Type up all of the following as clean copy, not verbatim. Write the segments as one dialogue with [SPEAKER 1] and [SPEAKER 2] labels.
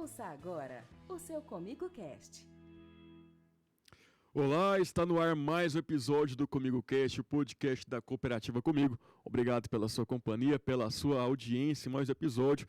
[SPEAKER 1] Ouça agora o seu Comigo Cast.
[SPEAKER 2] Olá, está no ar mais um episódio do Comigo Cast, o podcast da Cooperativa Comigo. Obrigado pela sua companhia, pela sua audiência em mais um episódio.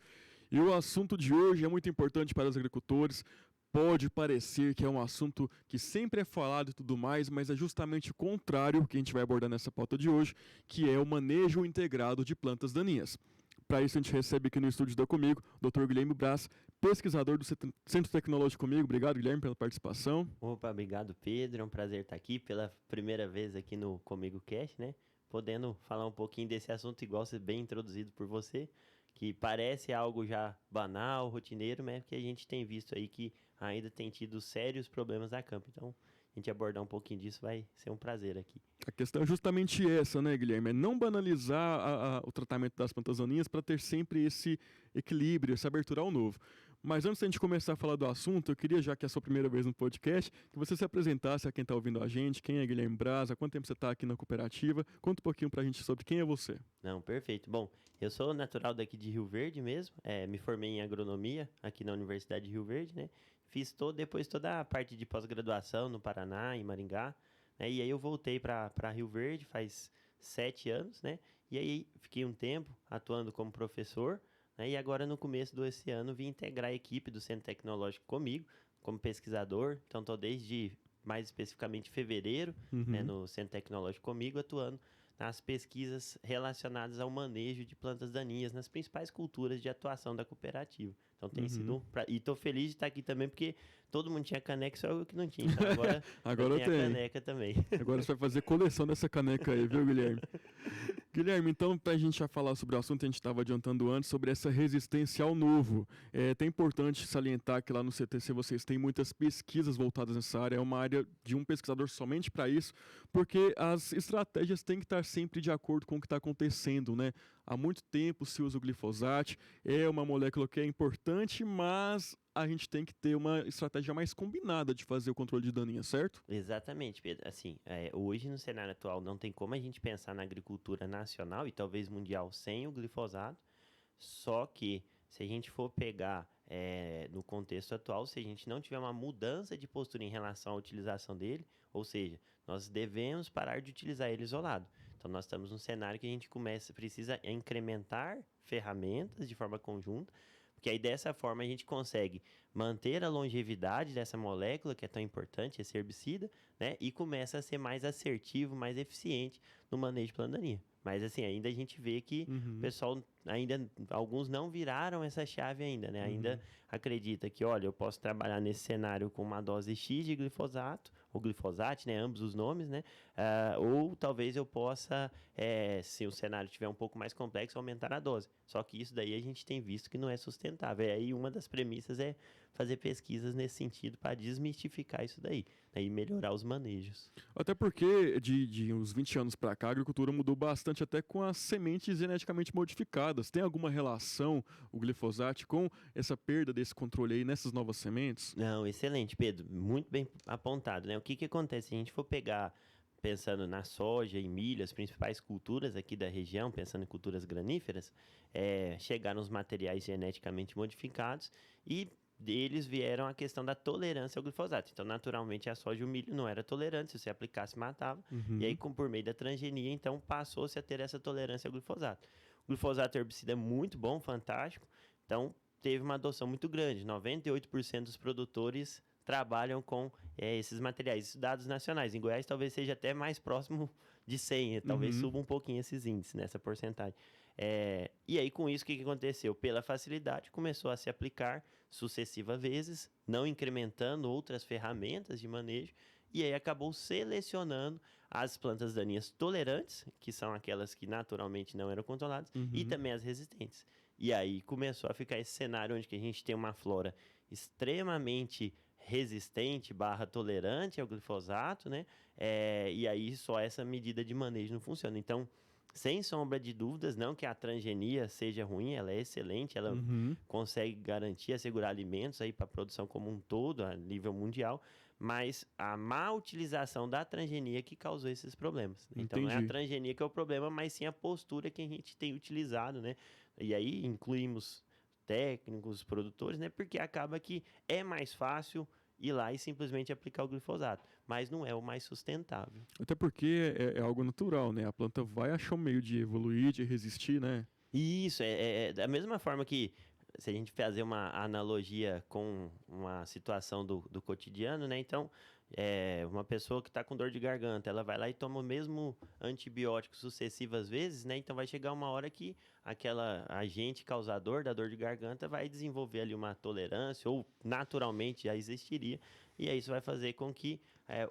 [SPEAKER 2] E o assunto de hoje é muito importante para os agricultores. Pode parecer que é um assunto que sempre é falado e tudo mais, mas é justamente o contrário que a gente vai abordar nessa pauta de hoje, que é o manejo integrado de plantas daninhas. Para isso a gente recebe aqui no estúdio da Comigo, o Dr. Guilherme Braz, pesquisador do Centro Tecnológico Comigo. Obrigado, Guilherme, pela participação.
[SPEAKER 3] Opa, obrigado, Pedro. É um prazer estar aqui pela primeira vez aqui no Comigo Cast, né? Podendo falar um pouquinho desse assunto, igual ser bem introduzido por você, que parece algo já banal, rotineiro, mas que a gente tem visto aí que ainda tem tido sérios problemas na campo. Então, a gente abordar um pouquinho disso vai ser um prazer aqui.
[SPEAKER 2] A questão é justamente essa, né, Guilherme? É não banalizar o tratamento das plantas daninhas para ter sempre esse equilíbrio, essa abertura ao novo. Mas antes da gente começar a falar do assunto, eu queria, já que é a sua primeira vez no podcast, que você se apresentasse a quem está ouvindo a gente, quem é Guilherme Braz, há quanto tempo você está aqui na cooperativa, conta um pouquinho para a gente sobre quem é você.
[SPEAKER 3] Não, perfeito. Bom, eu sou natural daqui de Rio Verde mesmo, me formei em agronomia aqui na Universidade de Rio Verde, né? Fiz depois toda a parte de pós-graduação no Paraná, em Maringá, né? E aí eu voltei para Rio Verde faz 7 anos, né? E aí fiquei um tempo atuando como professor, né? E agora no começo desse ano vim integrar a equipe do Centro Tecnológico comigo, como pesquisador. Então estou desde mais especificamente fevereiro, né, no Centro Tecnológico comigo, atuando nas pesquisas relacionadas ao manejo de plantas daninhas nas principais culturas de atuação da cooperativa. Então tem sido... E estou feliz de estar aqui também, porque todo mundo tinha caneca, só eu que não tinha. Então agora eu tenho a caneca também.
[SPEAKER 2] Agora você vai fazer coleção dessa caneca aí, viu, Guilherme? Guilherme, então, para a gente já falar sobre o assunto, a gente estava adiantando antes sobre essa resistência ao novo. É até importante salientar que lá no CTC vocês têm muitas pesquisas voltadas nessa área, é uma área de um pesquisador somente para isso, porque as estratégias têm que estar sempre de acordo com o que está acontecendo, né? Há muito tempo se usa o glifosato, é uma molécula que é importante, mas a gente tem que ter uma estratégia mais combinada de fazer o controle de daninhas, certo?
[SPEAKER 3] Exatamente, Pedro. Assim, hoje no cenário atual não tem como a gente pensar na agricultura nacional e talvez mundial sem o glifosato, só que se a gente for pegar no contexto atual, se a gente não tiver uma mudança de postura em relação à utilização dele, ou seja, nós devemos parar de utilizar ele isolado. Então nós estamos num cenário que a gente precisa incrementar ferramentas de forma conjunta, porque aí dessa forma a gente consegue manter a longevidade dessa molécula que é tão importante, esse herbicida, né? E começa a ser mais assertivo, mais eficiente no manejo de planta daninha. Mas assim, ainda a gente vê que o pessoal alguns não viraram essa chave ainda, né? Ainda acredita que, olha, eu posso trabalhar nesse cenário com uma dose X de glifosato, ou glifosato, né? Ambos os nomes, né? Ou talvez eu possa, se o cenário estiver um pouco mais complexo, aumentar a dose. Só que isso daí a gente tem visto que não é sustentável. E aí uma das premissas é fazer pesquisas nesse sentido para desmistificar isso daí, né? E melhorar os manejos.
[SPEAKER 2] Até porque de uns 20 anos para cá, a agricultura mudou bastante até com as sementes geneticamente modificadas. Tem alguma relação, o glifosato, com essa perda desse controle aí nessas novas sementes?
[SPEAKER 3] Não, excelente, Pedro. Muito bem apontado, né? O que acontece? Se a gente for pegar, pensando na soja e milho, as principais culturas aqui da região, pensando em culturas graníferas, chegaram os materiais geneticamente modificados e deles vieram a questão da tolerância ao glifosato. Então, naturalmente, a soja e o milho não era tolerante, se você aplicasse, matava. E aí, por meio da transgenia, então, passou-se a ter essa tolerância ao glifosato. O glifosato herbicida é muito bom, fantástico. Então, teve uma adoção muito grande. 98% dos produtores trabalham com esses materiais. Isso dados nacionais. Em Goiás, talvez seja até mais próximo de 100. Talvez suba um pouquinho esses índices, nessa porcentagem. E aí, com isso, o que aconteceu? Pela facilidade, começou a se aplicar sucessivas vezes, não incrementando outras ferramentas de manejo, e aí acabou selecionando as plantas daninhas tolerantes, que são aquelas que naturalmente não eram controladas, e também as resistentes. E aí começou a ficar esse cenário onde que a gente tem uma flora extremamente resistente / tolerante ao glifosato, né? E aí só essa medida de manejo não funciona. Então, sem sombra de dúvidas, não que a transgenia seja ruim, ela é excelente, ela consegue garantir, assegurar alimentos aí para a produção como um todo, a nível mundial, mas a má utilização da transgenia que causou esses problemas. Então, não é a transgenia que é o problema, mas sim a postura que a gente tem utilizado, né? E aí incluímos técnicos, os produtores, né? Porque acaba que é mais fácil ir lá e simplesmente aplicar o glifosato, mas não é o mais sustentável.
[SPEAKER 2] Até porque é algo natural, né? A planta vai achar um meio de evoluir, de resistir, né?
[SPEAKER 3] Isso, é da mesma forma que, se a gente fazer uma analogia com uma situação do cotidiano, né? Então, uma pessoa que está com dor de garganta, ela vai lá e toma o mesmo antibiótico sucessivas vezes, né? Então, vai chegar uma hora que aquela agente causador da dor de garganta vai desenvolver ali uma tolerância, ou naturalmente já existiria, e aí isso vai fazer com que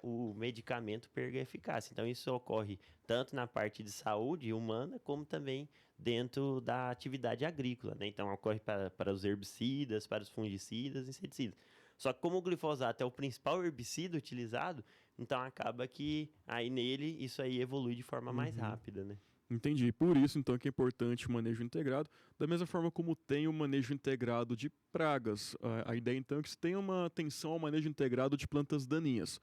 [SPEAKER 3] o medicamento perca a eficácia. Então, isso ocorre tanto na parte de saúde humana, como também dentro da atividade agrícola, né? Então, ocorre para os herbicidas, para os fungicidas, inseticidas. Só que como o glifosato é o principal herbicida utilizado, então acaba que aí nele isso aí evolui de forma mais rápida, né?
[SPEAKER 2] Entendi. Por isso, então, que é importante o manejo integrado, da mesma forma como tem o manejo integrado de pragas. A ideia, então, é que se tenha uma atenção ao manejo integrado de plantas daninhas.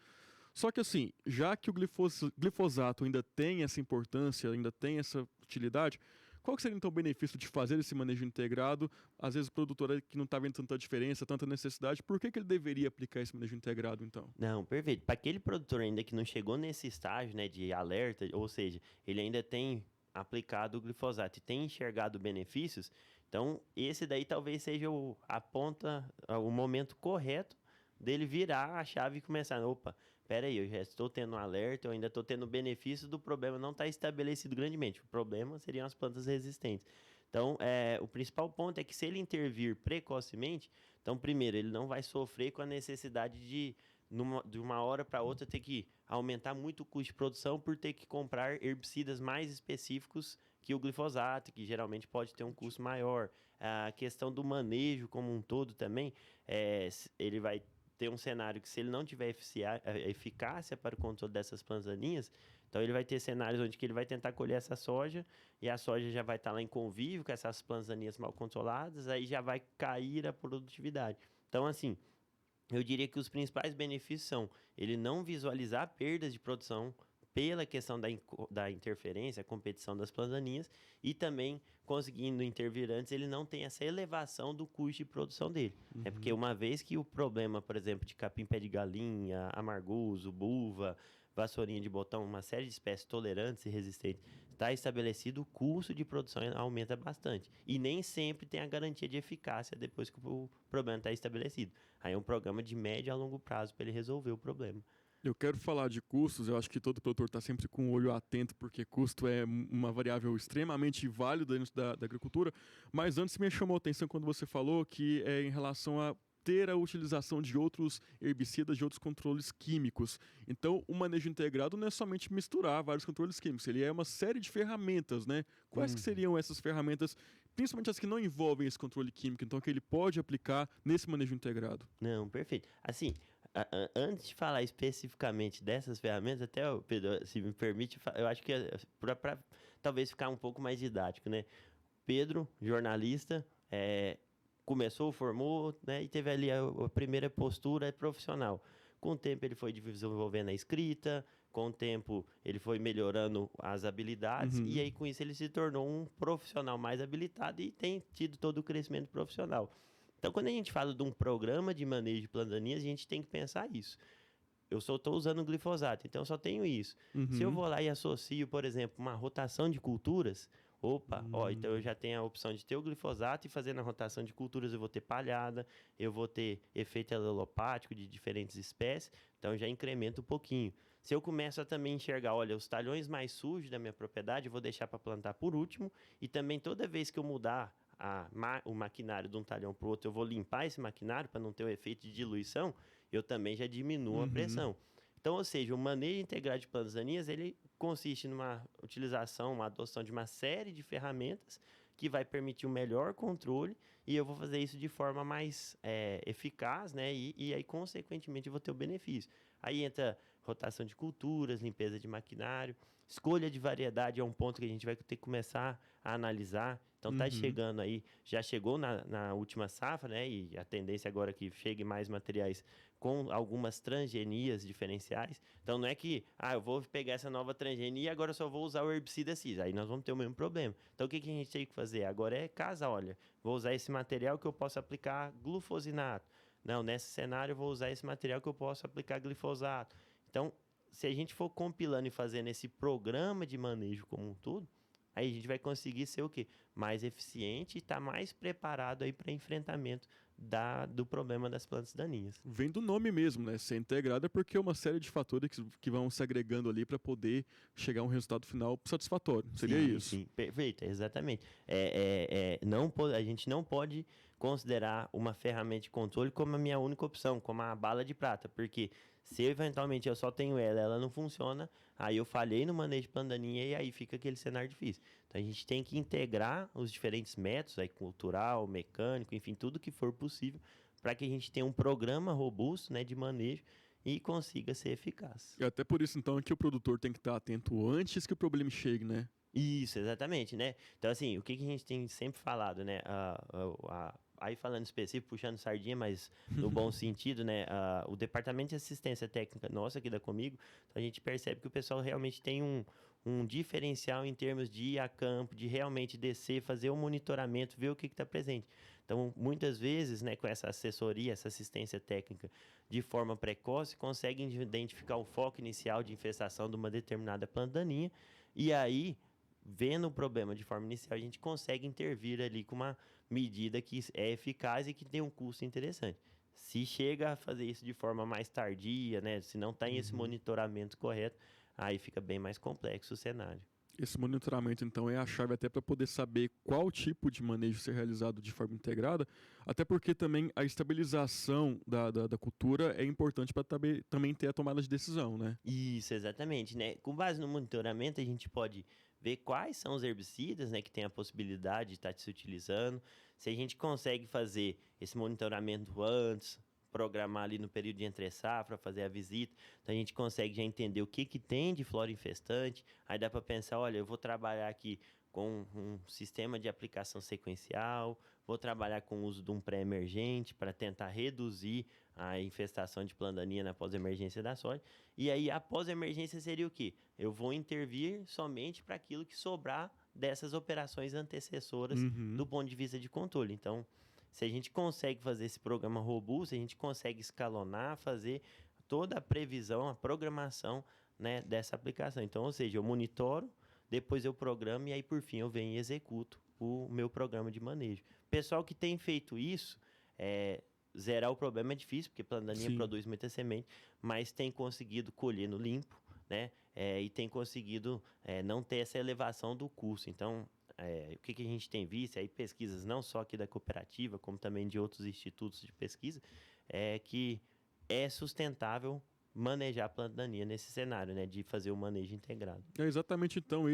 [SPEAKER 2] Só que, assim, já que o glifosato ainda tem essa importância, ainda tem essa utilidade, qual que seria, então, o benefício de fazer esse manejo integrado? Às vezes o produtor que não está vendo tanta diferença, tanta necessidade, por que ele deveria aplicar esse manejo integrado, então?
[SPEAKER 3] Não, perfeito. Para aquele produtor ainda que não chegou nesse estágio, né, de alerta, ou seja, ele ainda tem aplicado o glifosato e tem enxergado benefícios, então esse daí talvez seja o momento correto dele virar a chave e começar, opa, peraí, eu já estou tendo um alerta, eu ainda estou tendo benefício do problema não está estabelecido grandemente. O problema seriam as plantas resistentes. Então, o principal ponto é que se ele intervir precocemente, então, primeiro, ele não vai sofrer com a necessidade de uma hora para outra, ter que aumentar muito o custo de produção por ter que comprar herbicidas mais específicos que o glifosato, que geralmente pode ter um custo maior. A questão do manejo como um todo também, ele vai ter um cenário que, se ele não tiver eficácia para o controle dessas plantas daninhas, então ele vai ter cenários onde que ele vai tentar colher essa soja e a soja já vai estar lá em convívio com essas plantas daninhas mal controladas, aí já vai cair a produtividade. Então, assim, eu diria que os principais benefícios são ele não visualizar perdas de produção pela questão da interferência, a competição das plantas daninhas, e também, conseguindo intervir antes, ele não tem essa elevação do custo de produção dele. É porque uma vez que o problema, por exemplo, de capim-pé de galinha, amargoso, buva, vassourinha de botão, uma série de espécies tolerantes e resistentes, está estabelecido, o custo de produção aumenta bastante. E nem sempre tem a garantia de eficácia depois que o problema está estabelecido. Aí é um programa de médio a longo prazo para ele resolver o problema.
[SPEAKER 2] Eu quero falar de custos, eu acho que todo produtor está sempre com o olho atento, porque custo é uma variável extremamente válida dentro da agricultura, mas antes me chamou a atenção quando você falou que é em relação a ter a utilização de outros herbicidas, de outros controles químicos. Então, o manejo integrado não é somente misturar vários controles químicos, ele é uma série de ferramentas, né? Quais que seriam essas ferramentas, principalmente as que não envolvem esse controle químico, então que ele pode aplicar nesse manejo integrado?
[SPEAKER 3] Não, perfeito. Assim, antes de falar especificamente dessas ferramentas, até, Pedro, se me permite, eu acho que para talvez ficar um pouco mais didático, né? Pedro, jornalista, começou, formou, né, e teve ali a primeira postura profissional. Com o tempo ele foi desenvolvendo a escrita, com o tempo ele foi melhorando as habilidades, e aí com isso ele se tornou um profissional mais habilitado e tem tido todo o crescimento profissional. Então, quando a gente fala de um programa de manejo de plantas daninhas, a gente tem que pensar isso. Eu só estou usando glifosato, então eu só tenho isso. Se eu vou lá e associo, por exemplo, uma rotação de culturas, então eu já tenho a opção de ter o glifosato e fazer na rotação de culturas eu vou ter palhada, eu vou ter efeito alelopático de diferentes espécies, então eu já incremento um pouquinho. Se eu começo a também enxergar, olha, os talhões mais sujos da minha propriedade, eu vou deixar para plantar por último, e também toda vez que eu mudar o maquinário de um talhão para o outro, eu vou limpar esse maquinário para não ter o efeito de diluição, eu também já diminuo a pressão. Então, ou seja, o manejo integrado de plantas daninhas, ele consiste numa utilização, uma adoção de uma série de ferramentas que vai permitir um melhor controle, e eu vou fazer isso de forma mais eficaz, né? E aí, consequentemente, eu vou ter o benefício. Aí entra rotação de culturas, limpeza de maquinário, escolha de variedade é um ponto que a gente vai ter que começar a analisar. Então tá chegando aí, já chegou na última safra, né? E a tendência agora é que chegue mais materiais com algumas transgenias diferenciais. Então não é que, eu vou pegar essa nova transgenia e agora eu só vou usar o herbicida X. Aí nós vamos ter o mesmo problema. Então o que a gente tem que fazer? Agora é casar, olha, vou usar esse material que eu posso aplicar glufosinato. Não, nesse cenário eu vou usar esse material que eu posso aplicar glifosato. Então, se a gente for compilando e fazendo esse programa de manejo como um todo, aí a gente vai conseguir ser o quê? Mais eficiente e estar mais preparado aí para enfrentamento do problema das plantas daninhas.
[SPEAKER 2] Vem do nome mesmo, né? Ser integrado é porque é uma série de fatores que vão se agregando ali para poder chegar a um resultado final satisfatório. Seria isso?
[SPEAKER 3] Sim, perfeito, exatamente. A gente não pode considerar uma ferramenta de controle como a minha única opção, como a bala de prata, porque se eventualmente eu só tenho ela não funciona, aí eu falhei no manejo de planta daninha e aí fica aquele cenário difícil. Então a gente tem que integrar os diferentes métodos, aí, cultural, mecânico, enfim, tudo que for possível, para que a gente tenha um programa robusto, né, de manejo e consiga ser eficaz.
[SPEAKER 2] E até por isso, então, é que o produtor tem que estar atento antes que o problema chegue, né?
[SPEAKER 3] Isso, exatamente, né? Então, assim, o que a gente tem sempre falado, né? Aí falando específico, puxando sardinha, mas no bom sentido, né? O departamento de assistência técnica nossa aqui da Comigo, a gente percebe que o pessoal realmente tem um diferencial em termos de ir a campo, de realmente descer, fazer o monitoramento, ver o que está presente. Então, muitas vezes, né, com essa assessoria, essa assistência técnica de forma precoce, conseguem identificar o foco inicial de infestação de uma determinada planta daninha e aí, vendo o problema de forma inicial, a gente consegue intervir ali com uma medida que é eficaz e que tem um custo interessante. Se chega a fazer isso de forma mais tardia, né, se não tem esse monitoramento correto, aí fica bem mais complexo o cenário.
[SPEAKER 2] Esse monitoramento, então, é a chave até para poder saber qual tipo de manejo ser realizado de forma integrada, até porque também a estabilização da cultura é importante para também ter a tomada de decisão, né?
[SPEAKER 3] Isso, exatamente, né? Com base no monitoramento, a gente pode ver quais são os herbicidas, né, que tem a possibilidade de estar se utilizando. Se a gente consegue fazer esse monitoramento antes, programar ali no período de entre safra, fazer a visita, então a gente consegue já entender o que tem de flora infestante. Aí dá para pensar, olha, eu vou trabalhar aqui com um sistema de aplicação sequencial, vou trabalhar com o uso de um pré-emergente para tentar reduzir a infestação de planta daninha na pós-emergência da soja. E aí, a pós-emergência seria o quê? Eu vou intervir somente para aquilo que sobrar dessas operações antecessoras do ponto de vista de controle. Então, se a gente consegue fazer esse programa robusto, a gente consegue escalonar, fazer toda a previsão, a programação, né, dessa aplicação. Então, ou seja, eu monitoro, depois eu programo e aí, por fim, eu venho e executo o meu programa de manejo. Pessoal que tem feito isso, zerar o problema é difícil, porque a planta daninha produz muita semente, mas tem conseguido colher no limpo, né? E tem conseguido não ter essa elevação do custo. Então, o que a gente tem visto, aí pesquisas não só aqui da cooperativa, como também de outros institutos de pesquisa, é que é sustentável manejar a planta daninha nesse cenário, né, de fazer o manejo integrado.
[SPEAKER 2] É exatamente, então,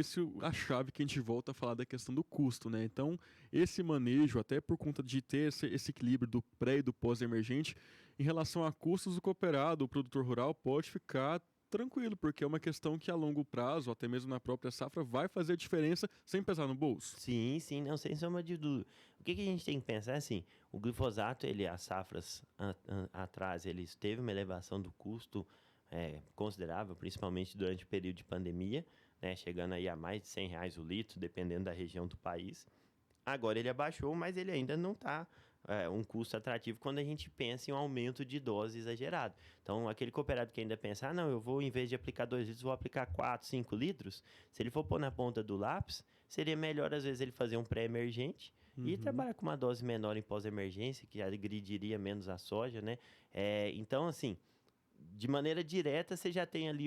[SPEAKER 2] a chave que a gente volta a falar da questão do custo, né? Então, esse manejo, até por conta de ter esse equilíbrio do pré e do pós-emergente, em relação a custos, o cooperado, o produtor rural, pode ficar tranquilo, porque é uma questão que a longo prazo, até mesmo na própria safra, vai fazer diferença sem pesar no bolso.
[SPEAKER 3] Sim, não, sem sombra de dúvida. O que a gente tem que pensar é assim, o glifosato, as safras atrás, ele teve uma elevação do custo considerável, principalmente durante o período de pandemia, né, chegando aí a mais de R$100 o litro, dependendo da região do país. Agora ele abaixou, mas ele ainda não está um custo atrativo quando a gente pensa em um aumento de dose exagerado. Então, aquele cooperado que ainda pensa, não, eu vou, em vez de aplicar 2 litros, vou aplicar 4, 5 litros, se ele for pôr na ponta do lápis, seria melhor, às vezes, ele fazer um pré-emergente e trabalhar com uma dose menor em pós-emergência, que agrediria menos a soja, né? Então, assim, de maneira direta, você já tem ali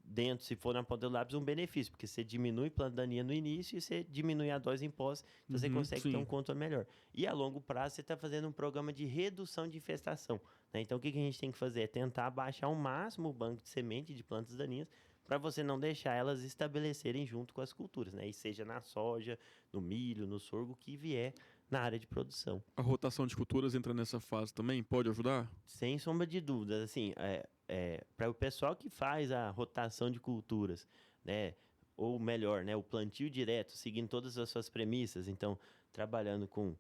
[SPEAKER 3] dentro, se for na ponta do lápis, um benefício, porque você diminui planta daninha no início e você diminui a dose em pós, então você consegue ter um controle melhor. E a longo prazo, você está fazendo um programa de redução de infestação, né? Então, o que a gente tem que fazer é tentar baixar ao máximo o banco de semente de plantas daninhas para você não deixar elas estabelecerem junto com as culturas, né? E seja na soja, no milho, no sorgo, que vier na área de produção.
[SPEAKER 2] A rotação de culturas entra nessa fase também? Pode ajudar?
[SPEAKER 3] Sem sombra de dúvidas, assim, para o pessoal que faz a rotação de culturas, né, ou melhor, né, o plantio direto, seguindo todas as suas premissas, então trabalhando com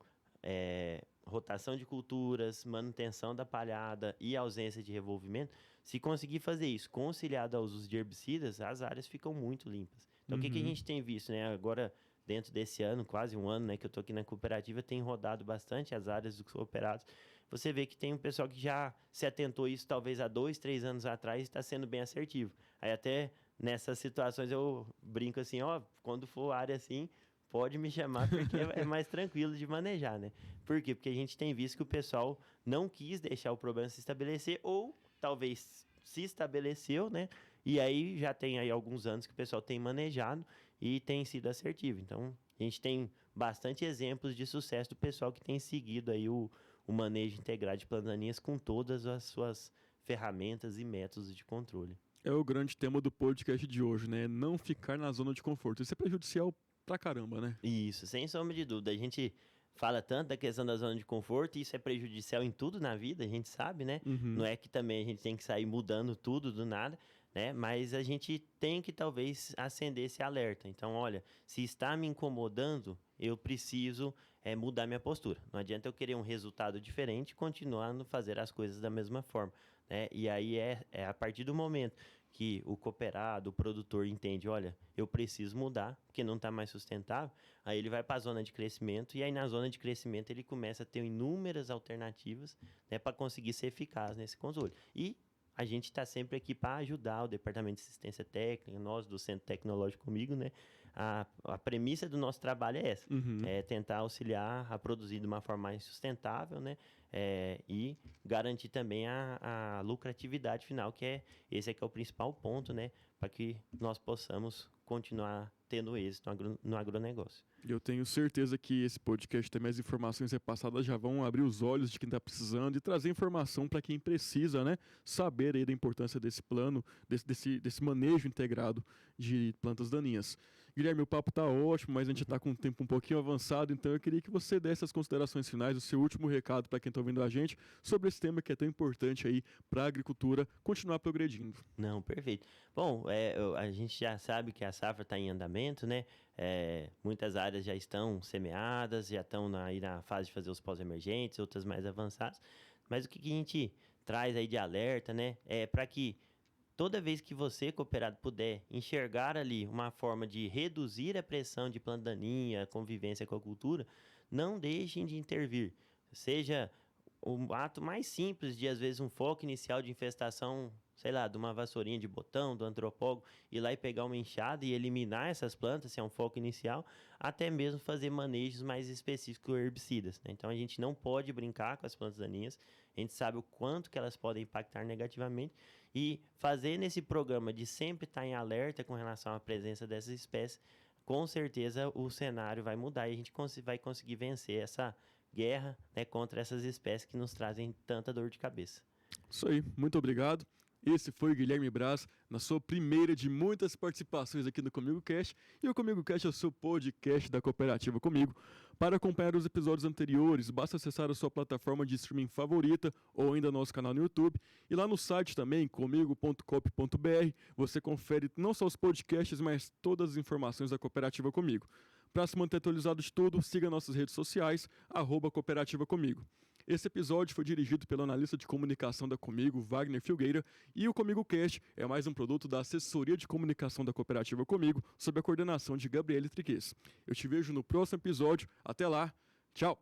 [SPEAKER 3] rotação de culturas, manutenção da palhada e ausência de revolvimento, se conseguir fazer isso conciliado aos usos de herbicidas, as áreas ficam muito limpas. Então, o que a gente tem visto, né? Agora, dentro desse ano, quase um ano, né, que eu estou aqui na cooperativa, tem rodado bastante as áreas dos cooperados. Você vê que tem um pessoal que já se atentou a isso talvez há 2, 3 anos atrás e está sendo bem assertivo. Aí até nessas situações eu brinco assim, quando for área assim, pode me chamar, porque é mais tranquilo de manejar, né? Por quê? Porque a gente tem visto que o pessoal não quis deixar o problema se estabelecer, ou talvez se estabeleceu, né? E aí já tem aí alguns anos que o pessoal tem manejado e tem sido assertivo. Então, a gente tem bastante exemplos de sucesso do pessoal que tem seguido aí o manejo integrado de plantas daninhas com todas as suas ferramentas e métodos de controle.
[SPEAKER 2] É o grande tema do podcast de hoje, né? Não ficar na zona de conforto. Isso é prejudicial pra caramba, né?
[SPEAKER 3] Isso, sem sombra de dúvida. A gente fala tanto da questão da zona de conforto e isso é prejudicial em tudo na vida, a gente sabe, né? Não é que também a gente tem que sair mudando tudo do nada, né? Mas a gente tem que talvez acender esse alerta. Então, olha, se está me incomodando, eu preciso mudar minha postura. Não adianta eu querer um resultado diferente e continuando a fazer as coisas da mesma forma, né? E aí é a partir do momento que o cooperado, o produtor entende, olha, eu preciso mudar, porque não está mais sustentável, aí ele vai para a zona de crescimento, e aí na zona de crescimento ele começa a ter inúmeras alternativas, né, para conseguir ser eficaz nesse controle. E a gente está sempre aqui para ajudar o Departamento de Assistência Técnica, nós do Centro Tecnológico Comigo, né? A premissa do nosso trabalho é essa, é tentar auxiliar a produzir de uma forma mais sustentável, né? E garantir também a lucratividade final, esse é que é o principal ponto, né? Para que nós possamos continuar tendo êxito no agronegócio.
[SPEAKER 2] Eu tenho certeza que esse podcast tem mais informações repassadas, já vão abrir os olhos de quem está precisando e trazer informação para quem precisa, né? Saber aí da importância desse plano, desse manejo integrado de plantas daninhas. Guilherme, o papo está ótimo, mas a gente está com um tempo um pouquinho avançado, então eu queria que você desse as considerações finais, o seu último recado para quem está ouvindo a gente sobre esse tema que é tão importante aí para a agricultura continuar progredindo.
[SPEAKER 3] Não, perfeito. Bom, a gente já sabe que a safra está em andamento, né? Muitas áreas já estão semeadas, já estão aí na fase de fazer os pós-emergentes, outras mais avançadas. Mas o que a gente traz aí de alerta, né? Para que toda vez que você, cooperado, puder enxergar ali uma forma de reduzir a pressão de planta daninha, a convivência com a cultura, não deixem de intervir. Seja o ato mais simples de, às vezes, um foco inicial de infestação, sei lá, de uma vassourinha de botão, do antropólogo, ir lá e pegar uma enxada e eliminar essas plantas, se é um foco inicial, até mesmo fazer manejos mais específicos com herbicidas, né? Então, a gente não pode brincar com as plantas daninhas, a gente sabe o quanto que elas podem impactar negativamente, e fazer nesse programa de sempre estar em alerta com relação à presença dessas espécies, com certeza o cenário vai mudar e a gente vai conseguir vencer essa guerra, né, contra essas espécies que nos trazem tanta dor de cabeça.
[SPEAKER 2] Isso aí, muito obrigado. Esse foi o Guilherme Braz, na sua primeira de muitas participações aqui no Comigo Cast. E o Comigo Cast é o seu podcast da Cooperativa Comigo. Para acompanhar os episódios anteriores, basta acessar a sua plataforma de streaming favorita ou ainda nosso canal no YouTube. E lá no site também, comigo.coop.br, você confere não só os podcasts, mas todas as informações da Cooperativa Comigo. Para se manter atualizado de tudo, siga nossas redes sociais, @Cooperativa Comigo. Esse episódio foi dirigido pelo analista de comunicação da Comigo, Wagner Filgueira, e o Comigo Cast é mais um produto da assessoria de comunicação da Cooperativa Comigo, sob a coordenação de Gabriele Triques. Eu te vejo no próximo episódio. Até lá. Tchau.